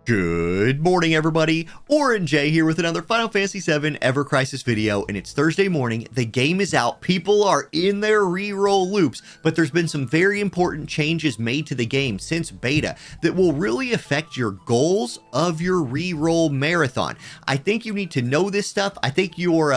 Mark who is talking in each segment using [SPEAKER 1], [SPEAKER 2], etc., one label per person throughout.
[SPEAKER 1] Good morning, everybody. Auronnj here with another Final Fantasy 7 Ever Crisis video, and it's Thursday morning. The game is out. People are in their reroll loops, but there's been some very important changes made to the game since beta that will really affect your goals of your reroll marathon. I think you need to know this stuff. I think your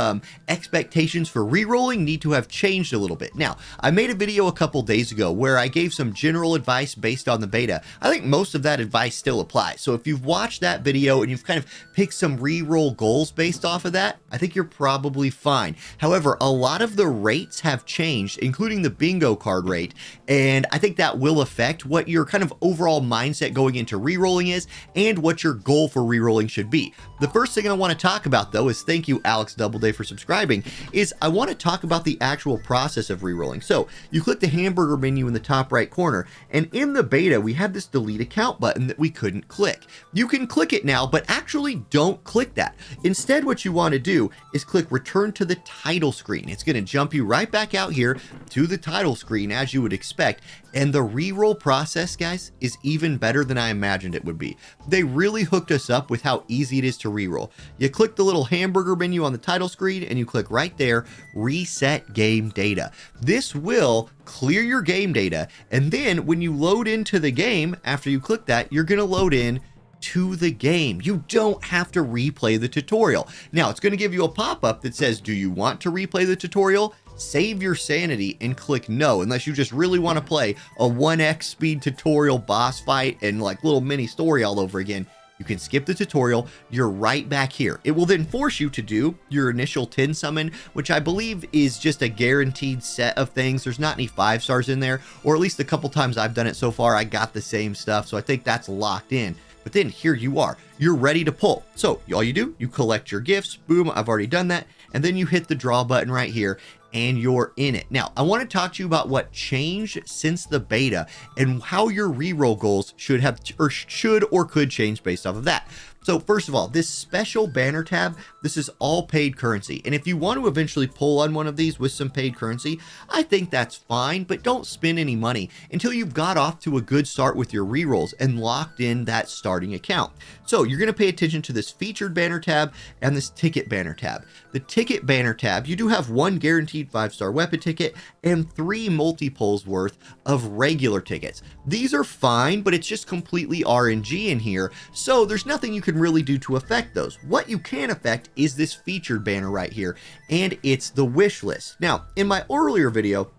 [SPEAKER 1] expectations for rerolling need to have changed a little bit. Now, I made a video a couple days ago where I gave some general advice based on the beta. I think most of that advice still applies. So if you've watched that video and you've kind of picked some reroll goals based off of that, I think you're probably fine. However, a lot of the rates have changed, including the bingo card rate, and I think that will affect what your kind of overall mindset going into rerolling is and what your goal for rerolling should be. The first thing I want to talk about, though, is thank you, Alex Doubleday, for subscribing, is I want to talk about the actual process of rerolling. So you click the hamburger menu in the top right corner, and in the beta, we had this delete account button that we couldn't click. You can click it now, but actually don't click that. Instead, what you want to do is click return to the title screen. It's going to jump you right back out here to the title screen as you would expect. And the reroll process, guys, is even better than I imagined it would be. They really hooked us up with how easy it is to reroll. You click the little hamburger menu on the title screen and you click right there, reset game data. This will clear your game data. And then when you load into the game, after you click that, you're going to load in to the game. You don't have to replay the tutorial. Now, it's going to give you a pop-up that says, do you want to replay the tutorial? Save your sanity and click no, unless you just really want to play a 1x speed tutorial boss fight and like little mini story all over again. You can skip the tutorial. You're right back here. It will then force you to do your initial 10 summon, which I believe is just a guaranteed set of things. There's not any 5 stars in there, or at least a couple times I've done it so far, I got the same stuff. So I think that's locked in. But then here you are, you're ready to pull. So all you do, you collect your gifts, boom, I've already done that. And then you hit the draw button right here and you're in it. Now, I want to talk to you about what changed since the beta and how your reroll goals should or could change based off of that. So first of all, this special banner tab, this is all paid currency. And if you want to eventually pull on one of these with some paid currency, I think that's fine, but don't spend any money until you've got off to a good start with your rerolls and locked in that starting account. So you're going to pay attention to this featured banner tab and this ticket banner tab. The ticket banner tab, you do have one guaranteed 5-star weapon ticket and 3 multi-pulls worth of regular tickets. These are fine, but it's just completely RNG in here. So there's nothing you can really do to affect those. What you can affect is this featured banner right here, and it's the wish list. Now, in my earlier video,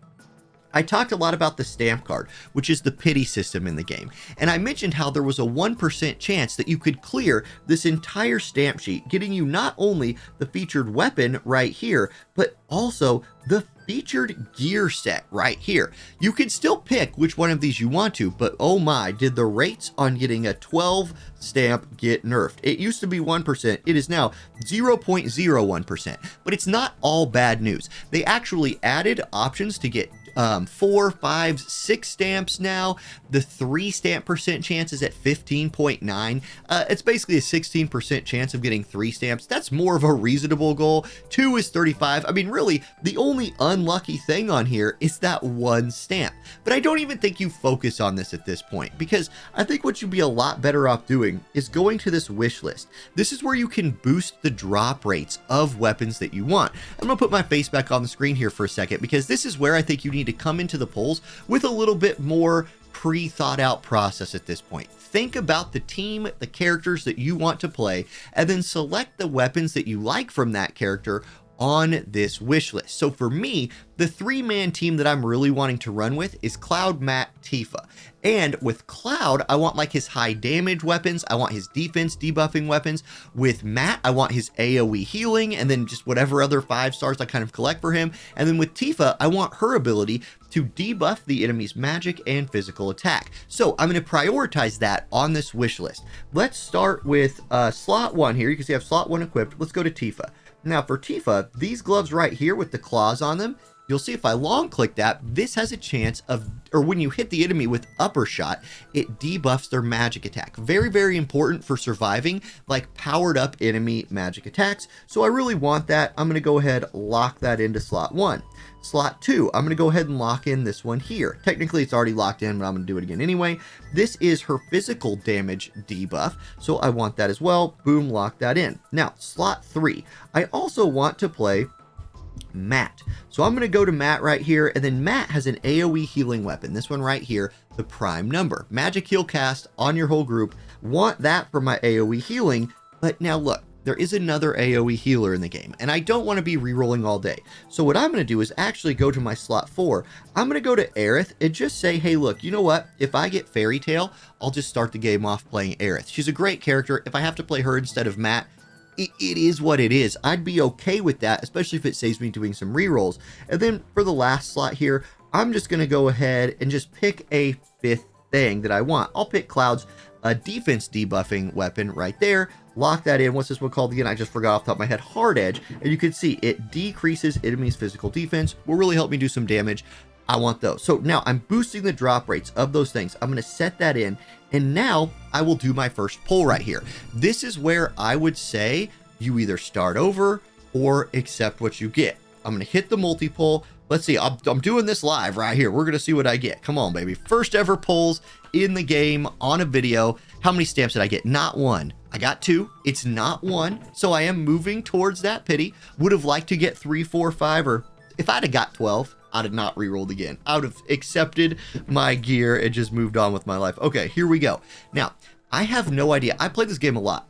[SPEAKER 1] I talked a lot about the stamp card, which is the pity system in the game. And I mentioned how there was a 1% chance that you could clear this entire stamp sheet, getting you not only the featured weapon right here, but also the featured gear set right here. You can still pick which one of these you want to, but oh my, did the rates on getting a 12 stamp get nerfed. It used to be 1%. It is now 0.01%, but it's not all bad news. They actually added options to get 4, 5, 6 stamps now. The 3 stamp percent chance is at 15.9. It's basically a 16% chance of getting 3 stamps. That's more of a reasonable goal. 2 is 35. I mean, really, the only unlucky thing on here is that 1 stamp. But I don't even think you focus on this at this point, because I think what you'd be a lot better off doing is going to this wish list. This is where you can boost the drop rates of weapons that you want. I'm gonna put my face back on the screen here for a second, because this is where I think you need to come into the polls with a little bit more pre-thought out process at this point. Think about the team, the characters that you want to play, and then select the weapons that you like from that character on this wish list. So for me, the 3-man team that I'm really wanting to run with is Cloud, Matt, Tifa. And with Cloud, I want like his high damage weapons. I want his defense debuffing weapons. With Matt, I want his AoE healing, and then just whatever other 5 stars I kind of collect for him. And then with Tifa, I want her ability to debuff the enemy's magic and physical attack. So I'm going to prioritize that on this wish list. Let's start with slot 1 here. You can see I have slot 1 equipped. Let's go to Tifa. Now for Tifa, these gloves right here with the claws on them, you'll see if I long click that, this has a chance of, or when you hit the enemy with upper shot, it debuffs their magic attack. Very, very important for surviving like powered up enemy magic attacks. So I really want that. I'm going to go ahead, lock that into slot 1. Slot 2, I'm going to go ahead and lock in this one here. Technically it's already locked in, but I'm going to do it again anyway. This is her physical damage debuff, so I want that as well. Boom, lock that in. Now, slot 3, I also want to play Matt. So I'm going to go to Matt right here, and then Matt has an AoE healing weapon. This one right here, the prime number. Magic heal cast on your whole group. Want that for my AoE healing, but now look, there is another AoE healer in the game, and I don't want to be rerolling all day. So what I'm going to do is actually go to my slot 4. I'm going to go to Aerith and just say, hey, look, you know what? If I get Fairy Tail, I'll just start the game off playing Aerith. She's a great character. If I have to play her instead of Matt, it is what it is. I'd be okay with that, especially if it saves me doing some rerolls. And then for the last slot here, I'm just going to go ahead and just pick a 5th thing that I want. I'll pick Cloud's defense debuffing weapon right there. Lock that in. What's this one called again? I just forgot off the top of my head. Hard Edge. And you can see it decreases enemies' physical defense. Will really help me do some damage. I want those. So now I'm boosting the drop rates of those things. I'm going to set that in. And now I will do my first pull right here. This is where I would say you either start over or accept what you get. I'm going to hit the multi-pull. Let's see. I'm doing this live right here. We're going to see what I get. Come on, baby. First ever pulls in the game on a video. How many stamps did I get? Not 1. I got 2. It's not 1. So I am moving towards that pity. Would have liked to get 3, 4, 5, or if I'd have got 12, I'd have not rerolled again. I would have accepted my gear and just moved on with my life. Okay, here we go. Now, I have no idea. I play this game a lot.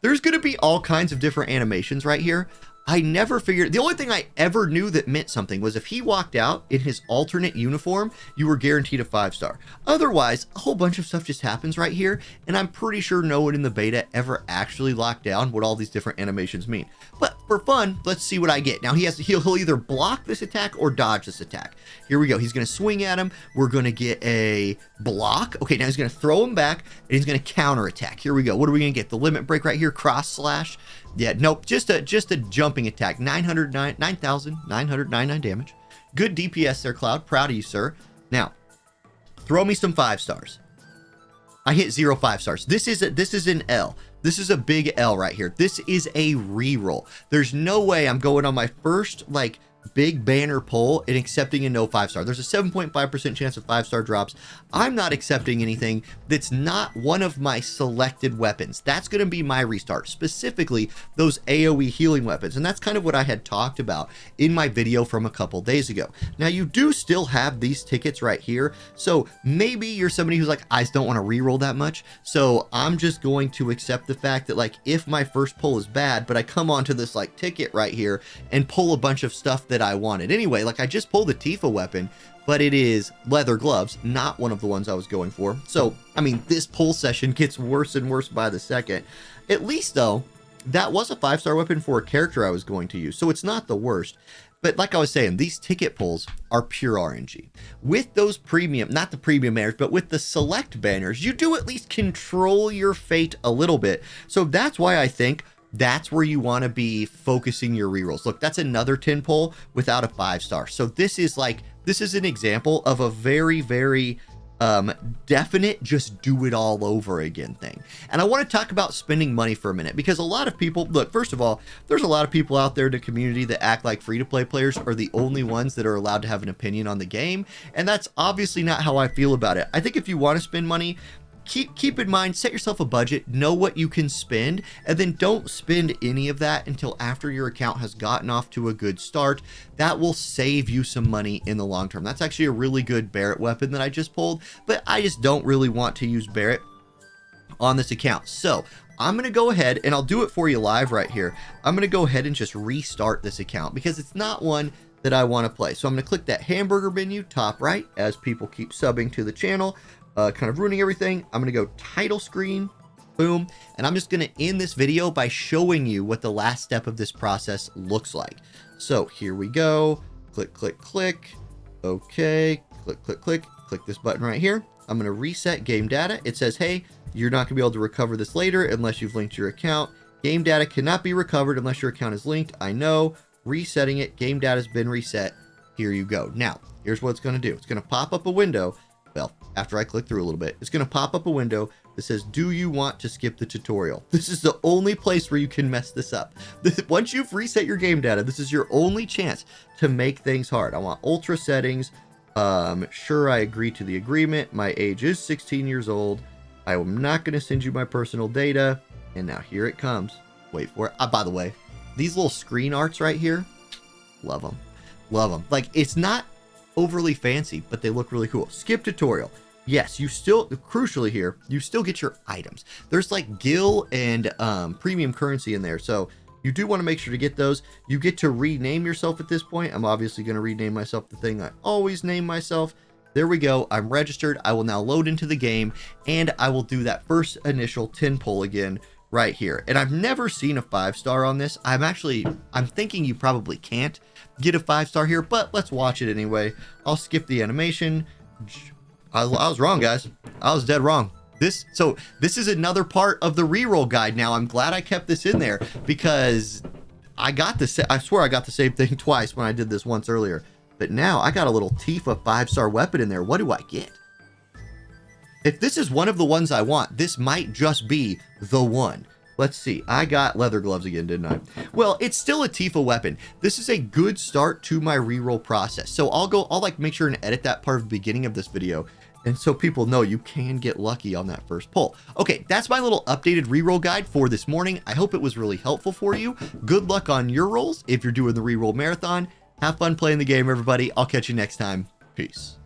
[SPEAKER 1] There's going to be all kinds of different animations right here. I never figured, the only thing I ever knew that meant something was if he walked out in his alternate uniform, you were guaranteed a 5-star. Otherwise, a whole bunch of stuff just happens right here, and I'm pretty sure no one in the beta ever actually locked down what all these different animations mean. But for fun, let's see what I get. Now he'll either block this attack or dodge this attack. Here we go. He's going to swing at him. We're going to get a block. Okay, now he's going to throw him back, and he's going to counter attack. Here we go. What are we going to get? The limit break right here, cross slash. Yeah, nope, just a jumping attack. 9,999 damage. Good DPS there, Cloud. Proud of you, sir. Now, throw me some 5-stars. I hit 0 5-stars. This is an L. This is a big L right here. This is a reroll. There's no way I'm going on my first like big banner pull and accepting a no 5-star. There's a 7.5% chance of 5-star drops. I'm not accepting anything that's not one of my selected weapons. That's going to be my restart, specifically those AoE healing weapons. And that's kind of what I had talked about in my video from a couple days ago. Now you do still have these tickets right here. So maybe you're somebody who's like, I just don't want to reroll that much. So I'm just going to accept the fact that like, if my first pull is bad, but I come onto this like ticket right here and pull a bunch of stuff that I wanted. Anyway, like I just pulled the Tifa weapon, but it is leather gloves, not one of the ones I was going for. So, I mean, this pull session gets worse and worse by the second. At least though, that was a 5-star weapon for a character I was going to use. So it's not the worst. But like I was saying, these ticket pulls are pure RNG. With those premium, not the premium banners, but with the select banners, you do at least control your fate a little bit. So that's why I think that's where you want to be focusing your rerolls. Look, that's another 10 pull without a 5-star. So this is an example of a very, very definite just do it all over again thing. And I want to talk about spending money for a minute, because a lot of people, look, first of all, there's a lot of people out there in the community that act like free-to-play players are the only ones that are allowed to have an opinion on the game. And that's obviously not how I feel about it. I think if you want to spend money, keep in mind, set yourself a budget, know what you can spend, and then don't spend any of that until after your account has gotten off to a good start. That will save you some money in the long term. That's actually a really good Barret weapon that I just pulled, but I just don't really want to use Barret on this account. So I'm going to go ahead and I'll do it for you live right here. I'm going to go ahead and just restart this account because it's not one that I want to play. So I'm going to click that hamburger menu top right as people keep subbing to the channel. Kind of ruining everything. I'm going to go title screen, boom. And I'm just going to end this video by showing you what the last step of this process looks like. So here we go. Click, click, click. Okay. Click, click, click. Click this button right here. I'm going to reset game data. It says, hey, you're not going to be able to recover this later unless you've linked your account. Game data cannot be recovered unless your account is linked. I know. Resetting it. Game data has been reset. Here you go. Now, here's what it's going to do. It's going to pop up a window. Well, after I click through a little bit, it's going to pop up a window that says, do you want to skip the tutorial? This is the only place where you can mess this up. Once you've reset your game data, this is your only chance to make things hard. I want ultra settings. Sure, I agree to the agreement. My age is 16 years old. I am not going to send you my personal data. And now here it comes. Wait for it. By the way, these little screen arts right here, love them. Love them. Like, it's not overly fancy, but they look really cool. Skip tutorial. Yes, you still, crucially here, you still get your items. There's like gil and premium currency in there. So you do want to make sure to get those. You get to rename yourself at this point. I'm obviously going to rename myself the thing I always name myself. There we go. I'm registered. I will now load into the game and I will do that first initial 10 pull again right here. And I've never seen a 5-star on this. I'm thinking you probably can't get a 5-star here, but let's watch it anyway. I'll skip the animation. I was wrong, guys. I was dead wrong. This is another part of the reroll guide. Now, I'm glad I kept this in there because I swear I got the same thing twice when I did this once earlier. But now I got a little Tifa 5-star weapon in there. What do I get? If this is one of the ones I want, this might just be the one. Let's see. I got leather gloves again, didn't I? Well, it's still a Tifa weapon. This is a good start to my reroll process. So I'll like make sure and edit that part of the beginning of this video. And so people know you can get lucky on that first pull. Okay, that's my little updated reroll guide for this morning. I hope it was really helpful for you. Good luck on your rolls if you're doing the reroll marathon. Have fun playing the game, everybody. I'll catch you next time. Peace.